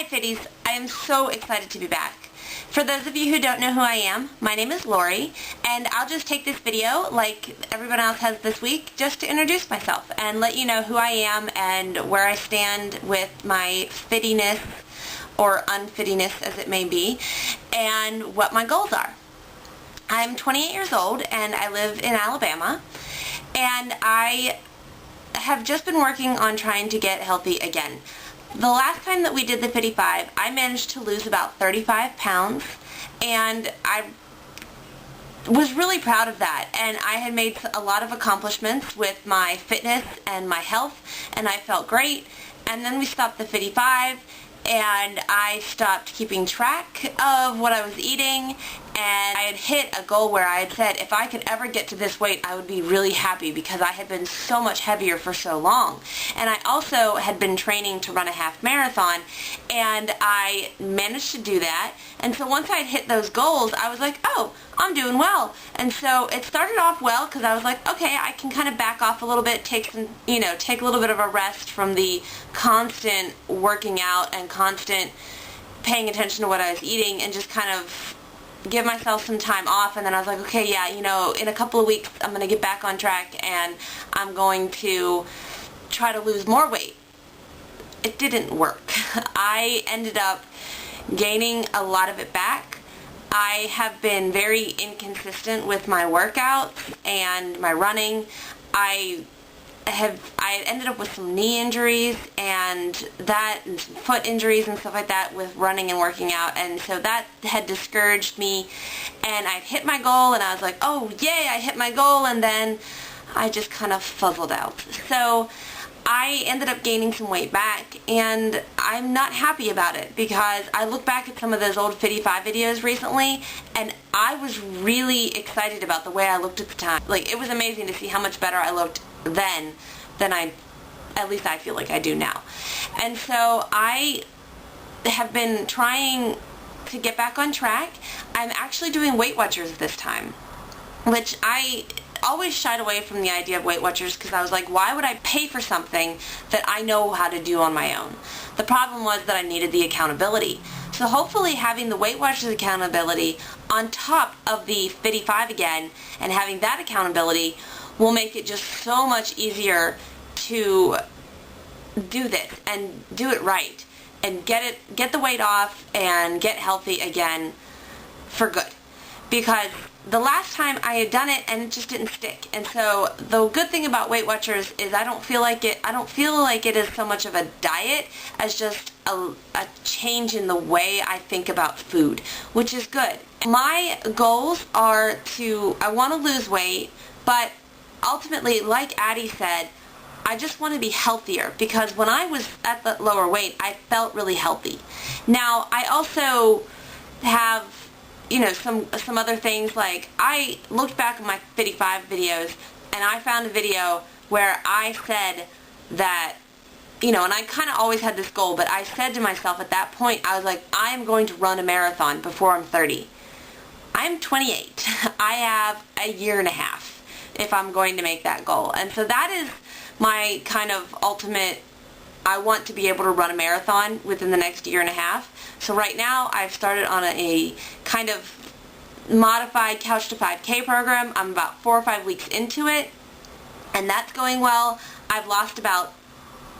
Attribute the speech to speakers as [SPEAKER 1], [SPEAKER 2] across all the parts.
[SPEAKER 1] Hi Fitties, I am so excited to be back. For those of you who don't know who I am, my name is Lori, and I'll just take this video, like everyone else has this week, just to introduce myself and let you know who I am and where I stand with my fittiness, or unfittiness as it may be, and what my goals are. I'm 28 years old and I live in Alabama, and I have just been working on trying to get healthy again. The last time that we did the FittieFive, I managed to lose about 35 pounds, and I was really proud of that, and I had made a lot of accomplishments with my fitness and my health, and I felt great. And then we stopped the FittieFive, and I stopped keeping track of what I was eating, and I had hit a goal where I had said if I could ever get to this weight, I would be really happy, because I had been so much heavier for so long. And I also had been training to run a half marathon, and I managed to do that. And so once I had hit those goals, I was like, oh, I'm doing well. And so it started off well, because I was like, okay, I can kind of back off a little bit, take a little bit of a rest from the constant working out and constant paying attention to what I was eating, and just kind of give myself some time off. And then I was like, okay, yeah, in a couple of weeks I'm going to get back on track and I'm going to try to lose more weight. It didn't work. I ended up gaining a lot of it back. I have been very inconsistent with my workouts and my running. I ended up with some knee injuries and some foot injuries and stuff like that with running and working out, and so that had discouraged me. And I'd hit my goal and I was like, oh yay, I hit my goal, and then I just kind of fuzzled out. So I ended up gaining some weight back, and I'm not happy about it, because I look back at some of those old FittieFive videos recently, and I was really excited about the way I looked at the time. Like, it was amazing to see how much better I looked then than at least I feel like I do now. And so I have been trying to get back on track. I'm actually doing Weight Watchers this time, which I always shied away from the idea of Weight Watchers, because I was like, why would I pay for something that I know how to do on my own? The problem was that I needed the accountability. So hopefully having the Weight Watchers accountability on top of the FittieFive again, and having that accountability, will make it just so much easier to do this and do it right and get the weight off and get healthy again for good. Because the last time I had done it and it just didn't stick. And so the good thing about Weight Watchers is I don't feel like it is so much of a diet as just a change in the way I think about food, which is good. My goals are I want to lose weight, but ultimately, like Addie said, I just want to be healthier, because when I was at the lower weight, I felt really healthy. Now, I also have some other things. Like, I looked back at my FittieFive videos, and I found a video where I said that, and I kind of always had this goal, but I said to myself at that point, I was like, I'm going to run a marathon before I'm 30. I'm 28. I have a year and a half if I'm going to make that goal. And so that is my kind of ultimate, I want to be able to run a marathon within the next year and a half. So right now I've started on a kind of modified Couch to 5K program. I'm about 4 or 5 weeks into it, and that's going well. I've lost about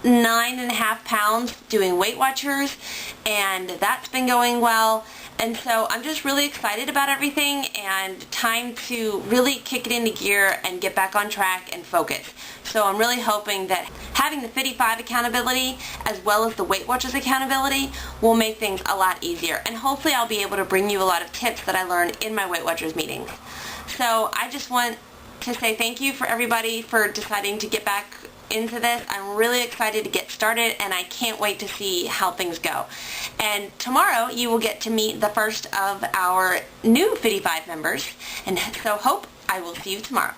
[SPEAKER 1] 9.5 pounds doing Weight Watchers, and that's been going well. And so I'm just really excited about everything, and time to really kick it into gear and get back on track and focus. So I'm really hoping that having the FittieFive accountability as well as the Weight Watchers accountability will make things a lot easier. And hopefully I'll be able to bring you a lot of tips that I learned in my Weight Watchers meetings. So I just want to say thank you for everybody for deciding to get back into this. I'm really excited to get started, and I can't wait to see how things go. And tomorrow you will get to meet the first of our new FittieFive members, and so hope I will see you tomorrow.